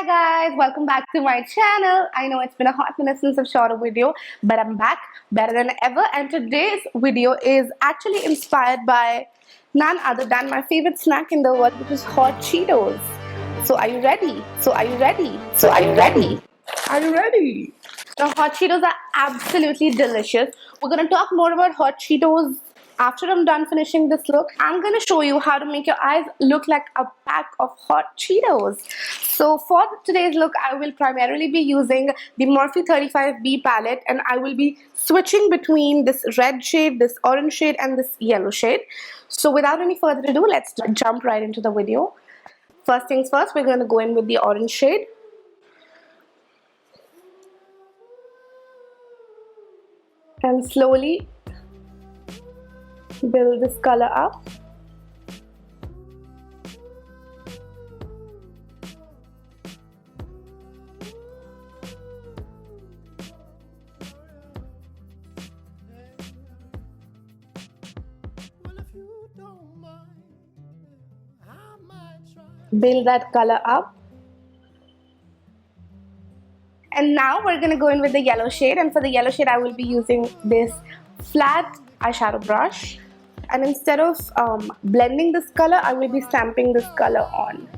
guys, welcome back to my channel. I know it's been a hot minute since I've shot a video, but I'm back better than ever, and today's video is actually inspired by none other than my favorite snack in the world, which is hot Cheetos. So are you ready? Are you ready? Now, hot Cheetos are absolutely delicious. We're going to talk more about hot Cheetos after I'm done finishing this look. I'm going to show you how to make your eyes look like a pack of hot Cheetos. So for today's look, I will primarily be using the Morphe 35B palette, and I will be switching between this red shade, this orange shade, and this yellow shade. So without any further ado, let's jump right into the video. First things first, we're going to go in with the orange shade. And slowly build this color up. Build that color up. And now we're going to go in with the yellow shade, and for the yellow shade I will be using this flat eyeshadow brush, and instead of blending this color, I will be stamping this color on.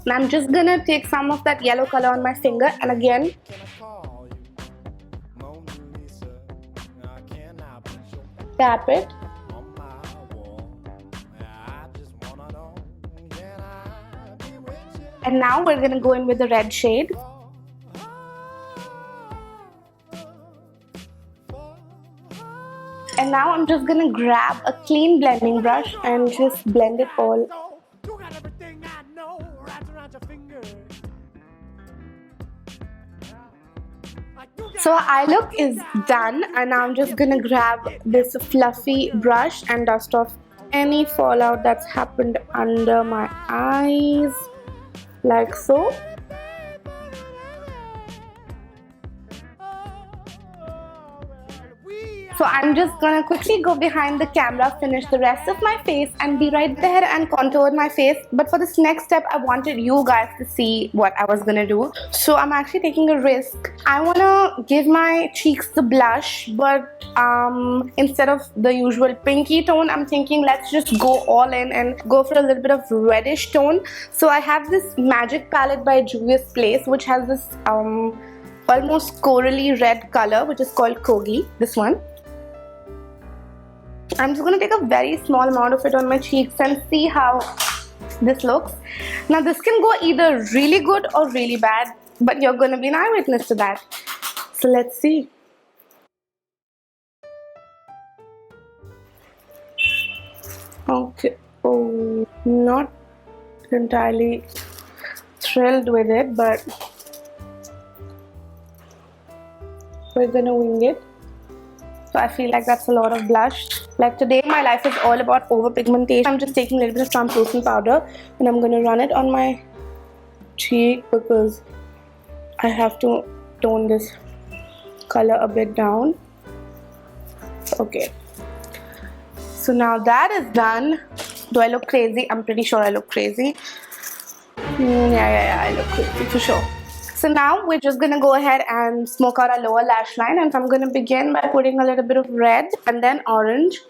And I'm just gonna take some of that yellow color on my finger and again tap it. And now we're gonna go in with the red shade. And now I'm just gonna grab a clean blending brush and just blend it all. So our eye look is done, and now I'm just gonna grab this fluffy brush and dust off any fallout that's happened under my eyes, like so. So I'm just gonna quickly go behind the camera, finish the rest of my face, and be right there and contour my face. But for this next step, I wanted you guys to see what I was gonna do. So I'm actually taking a risk. I wanna give my cheeks the blush, but instead of the usual pinky tone, I'm thinking let's just go all in and go for a little bit of reddish tone. So I have this Magic palette by Juvia's Place, which has this almost corally red color, which is called Kogi, this one. I'm just going to take a very small amount of it on my cheeks and see how this looks. Now this can go either really good or really bad, but you're going to be an eyewitness to that. So let's see. Okay, oh, not entirely thrilled with it, but we're going to wing it. So I feel like that's a lot of blush. Like today my life is all about over pigmentation. I'm just taking a little bit of translucent powder and I'm going to run it on my cheek because I have to tone this color a bit down. Okay. So now that is done. Do I look crazy? I'm pretty sure I look crazy. Yeah, I look crazy for sure. So now we're just going to go ahead and smoke out our lower lash line, and I'm going to begin by putting a little bit of red and then orange.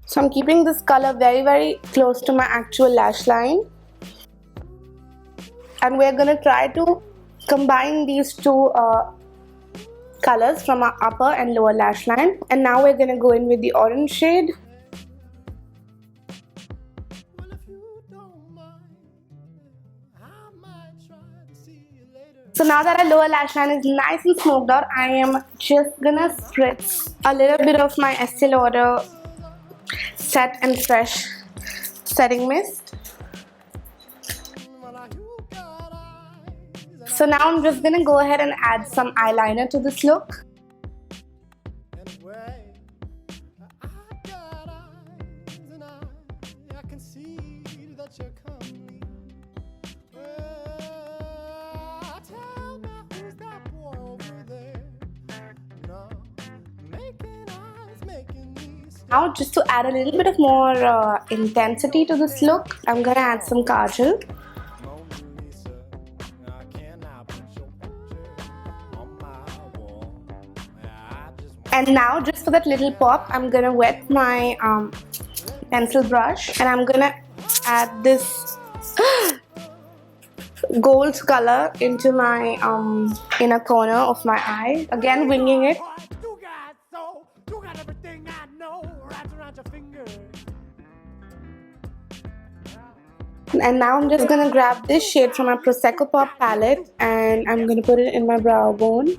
So I'm keeping this color very, very close to my actual lash line. And we're going to try to combine these two colors from our upper and lower lash line. And now we're going to go in with the orange shade. So now that our lower lash line is nice and smoked out, I am just gonna spritz a little bit of my Estee Lauder Set and Fresh setting mist. So now I'm just gonna go ahead and add some eyeliner to this look. Now, just to add a little bit of more intensity to this look, I'm gonna add some kajal. And now, just for that little pop, I'm gonna wet my pencil brush and I'm gonna add this gold color into my inner corner of my eye. Again, winging it. And now I'm just gonna grab this shade from my Prosecco Pop palette and I'm gonna put it in my brow bone.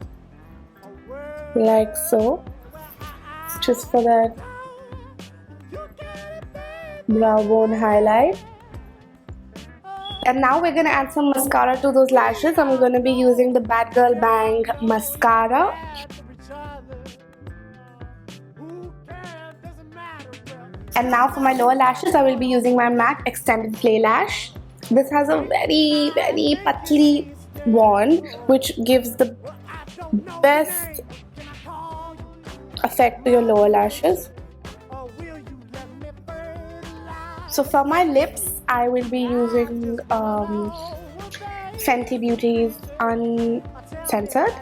Like so. Just for that brow bone highlight. And now we're gonna add some mascara to those lashes. I'm gonna be using the Bad Girl Bang mascara. And now for my lower lashes, I will be using my MAC Extended Play Lash. This has a very, very patli wand, which gives the best effect to your lower lashes. So for my lips, I will be using Fenty Beauty's Uncensored.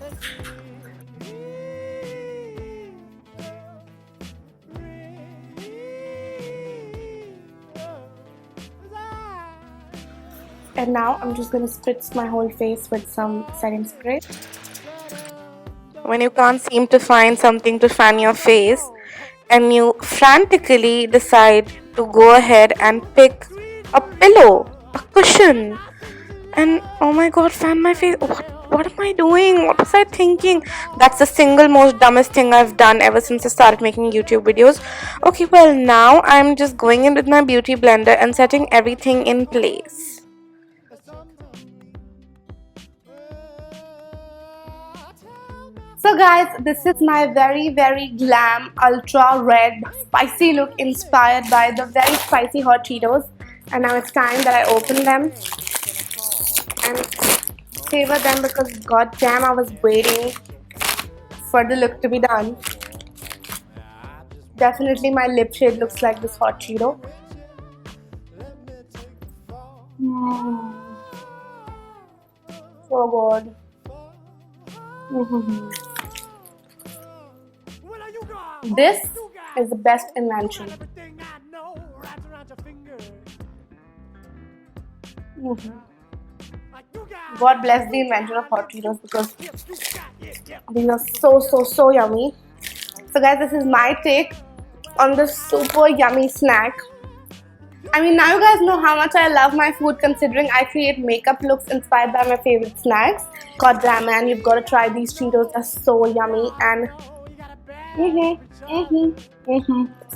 And now I'm just going to spritz my whole face with some setting spray. When you can't seem to find something to fan your face and you frantically decide to go ahead and pick a pillow, a cushion, and oh my god, fan my face. What am I doing? What was I thinking? That's the single most dumbest thing I've done ever since I started making YouTube videos. Okay, well now I'm just going in with my beauty blender and setting everything in place. So guys, this is my very, very glam, ultra red, spicy look inspired by the Very Spicy Hot Cheetos. And now it's time that I open them and savor them because goddamn I was waiting for the look to be done. Definitely my lip shade looks like this hot Cheeto. So good. This is the best invention. God bless the inventor of hot Cheetos because these are so yummy. So guys, this is my take on this super yummy snack. I mean, now you guys know how much I love my food considering I create makeup looks inspired by my favorite snacks. God damn man, you've got to try these Cheetos. They're so yummy and So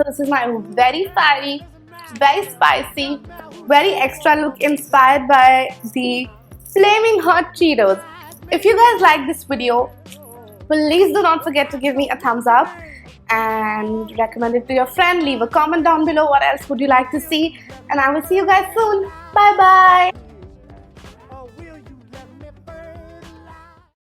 this is my very fiery, very spicy, very extra look inspired by the Flaming Hot Cheetos. If you guys like this video, please do not forget to give me a thumbs up and recommend it to your friend. Leave a comment down below what else would you like to see, and I will see you guys soon. Bye bye.